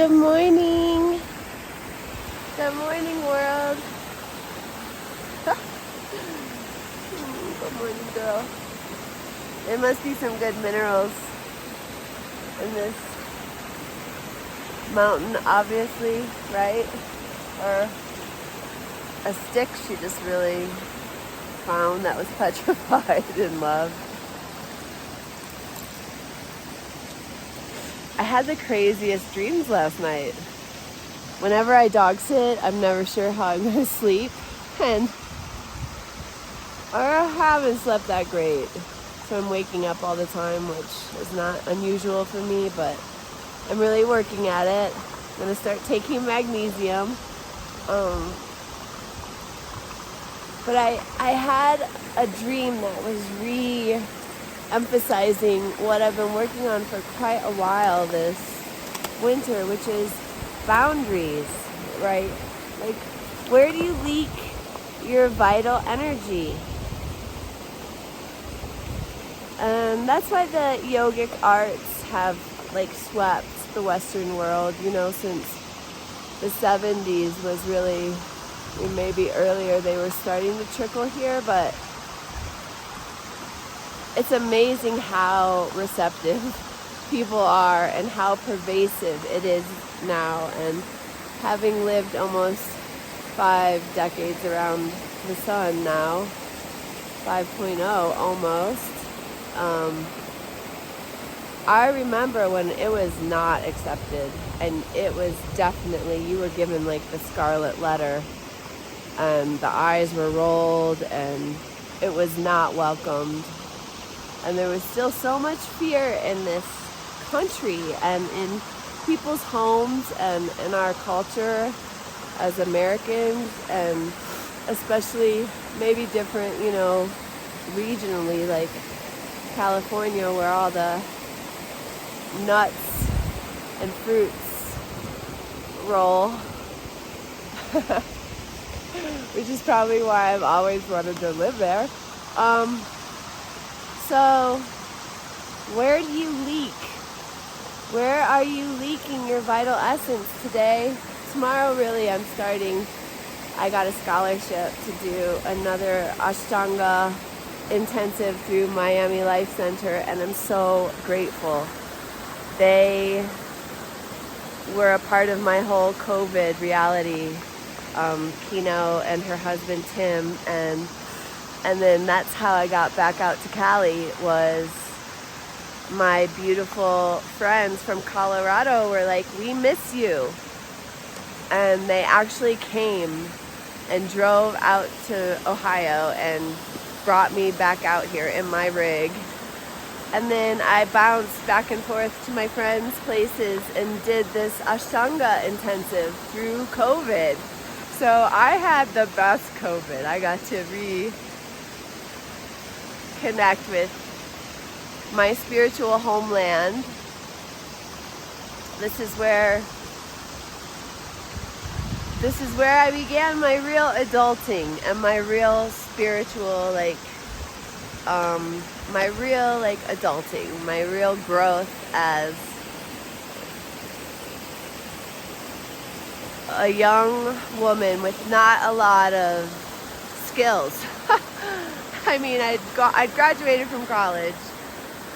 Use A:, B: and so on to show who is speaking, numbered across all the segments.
A: Good morning. Good morning, world. Good morning, girl. There must be some good minerals in this mountain, obviously, right? Or a stick she just really found that was petrified in love. I had the craziest dreams last night. Whenever I dog sit, I'm never sure how I'm going to sleep. And I haven't slept that great. So I'm waking up all the time, which is not unusual for me, but I'm really working at it. I'm going to start taking magnesium. But I had a dream that was re-emphasizing what I've been working on for quite a while this winter, which is boundaries, right? Like, where do you leak your vital energy? And that's why the yogic arts have like swept the Western world, you know, since the 70s was really, maybe earlier they were starting to trickle here, but it's amazing how receptive people are and how pervasive it is now. And having lived almost 5 decades around the sun now, 5.0 almost, I remember when it was not accepted, and it was definitely, you were given like the scarlet letter and the eyes were rolled and it was not welcomed. And there was still so much fear in this country and in people's homes and in our culture as Americans, and especially maybe different, you know, regionally, like California, where all the nuts and fruits roll. Which is probably why I've always wanted to live there. So, where do you leak? Where are you leaking your vital essence today? Tomorrow, really, I got a scholarship to do another Ashtanga intensive through Miami Life Center, and I'm so grateful. They were a part of my whole COVID reality. Kino and her husband Tim, and then that's how I got back out to Cali. Was my beautiful friends from Colorado were like, we miss you, and they actually came and drove out to Ohio and brought me back out here in my rig. And then I bounced back and forth to my friends' places and did this Ashtanga intensive through COVID. So I had the best COVID. I got to reconnect with my spiritual homeland. This is where I began my real adulting and my real spiritual, my real adulting, my real growth as a young woman with not a lot of skills. I mean, I'd graduated from college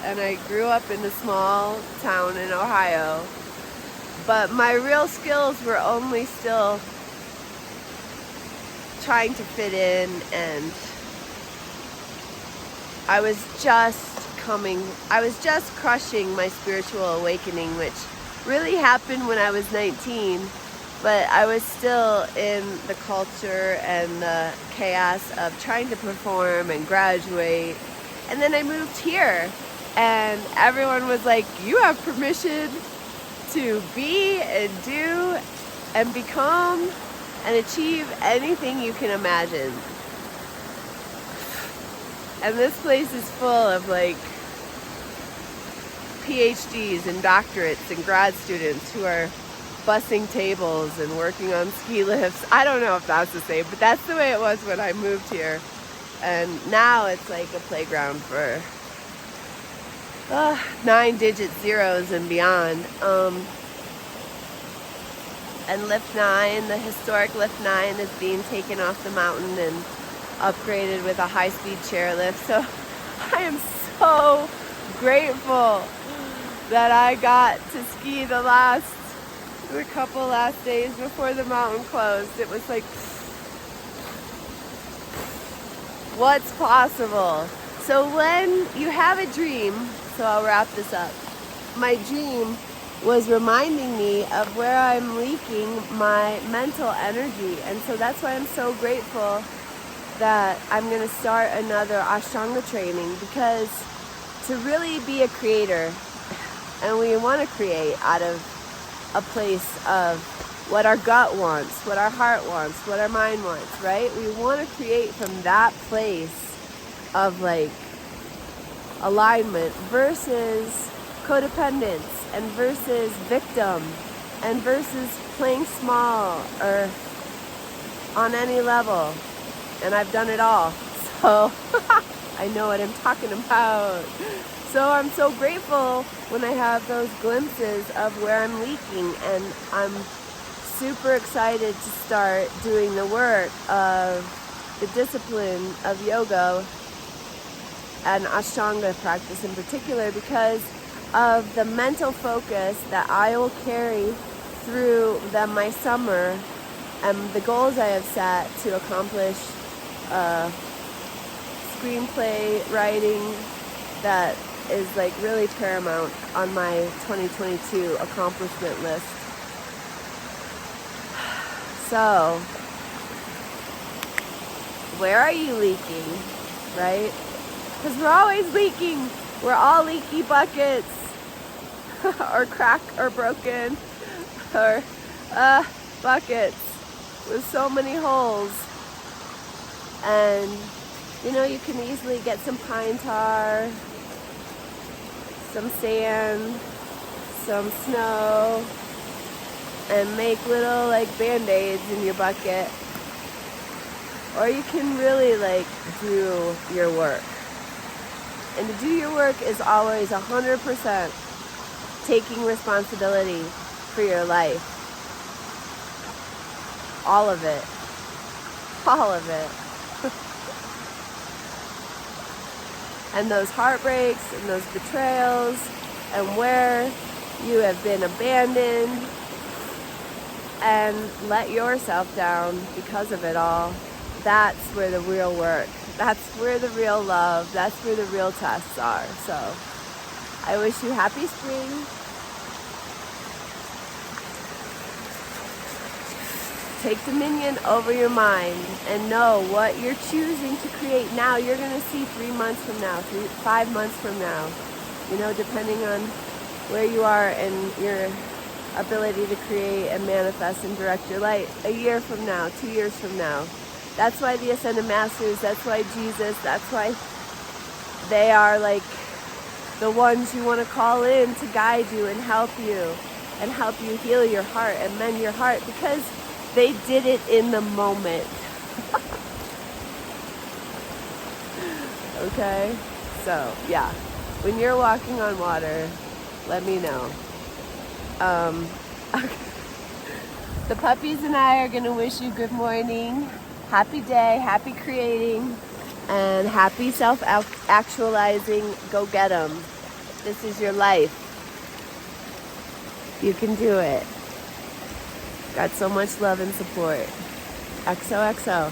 A: and I grew up in a small town in Ohio, but my real skills were only still trying to fit in, and I was just crushing my spiritual awakening, which really happened when I was 19. But I was still in the culture and the chaos of trying to perform and graduate. And then I moved here, and everyone was like, you have permission to be and do and become and achieve anything you can imagine. And this place is full of like PhDs and doctorates and grad students who are bussing tables and working on ski lifts. I don't know if that's the same, but that's the way it was when I moved here. And now it's like a playground for 9-digit zeros and beyond. And Lift 9, the historic Lift 9, is being taken off the mountain and upgraded with a high-speed chairlift. So I am so grateful that I got to ski the couple last days before the mountain closed. It was like, what's possible? So when you have a dream, so I'll wrap this up. My dream was reminding me of where I'm leaking my mental energy. And so that's why I'm so grateful that I'm gonna start another Ashtanga training, because to really be a creator, and we wanna create out of a place of what our gut wants, what our heart wants, what our mind wants, right? We wanna create from that place of like alignment versus codependence, and versus victim, and versus playing small or on any level. And I've done it all, so I know what I'm talking about. So I'm so grateful when I have those glimpses of where I'm leaking, and I'm super excited to start doing the work of the discipline of yoga and Ashtanga practice in particular, because of the mental focus that I will carry through my summer and the goals I have set to accomplish screenplay writing that is like really paramount on my 2022 accomplishment list. So, where are you leaking, right? Because we're always leaking. We're all leaky buckets. Or cracked or broken, or buckets with so many holes. And you know, you can easily get some pine tar, some sand, some snow, and make little like band-aids in your bucket. Or you can really like do your work. And to do your work is always 100% taking responsibility for your life. All of it. All of it. And those heartbreaks and those betrayals and where you have been abandoned and let yourself down because of it all, that's where the real work, that's where the real love, that's where the real tests are. So I wish you happy spring. Take dominion over your mind and know what you're choosing to create now. You're going to see 3 months from now, 5 months from now, you know, depending on where you are and your ability to create and manifest and direct your light. A year from now, 2 years from now. That's why the Ascended Masters, that's why Jesus, that's why they are like the ones you want to call in to guide you and help you heal your heart and mend your heart, because they did it in the moment. Okay? So, yeah. When you're walking on water, let me know. The puppies and I are going to wish you good morning, happy day, happy creating, and happy self-actualizing. Go get them. This is your life. You can do it. Got so much love and support. XOXO.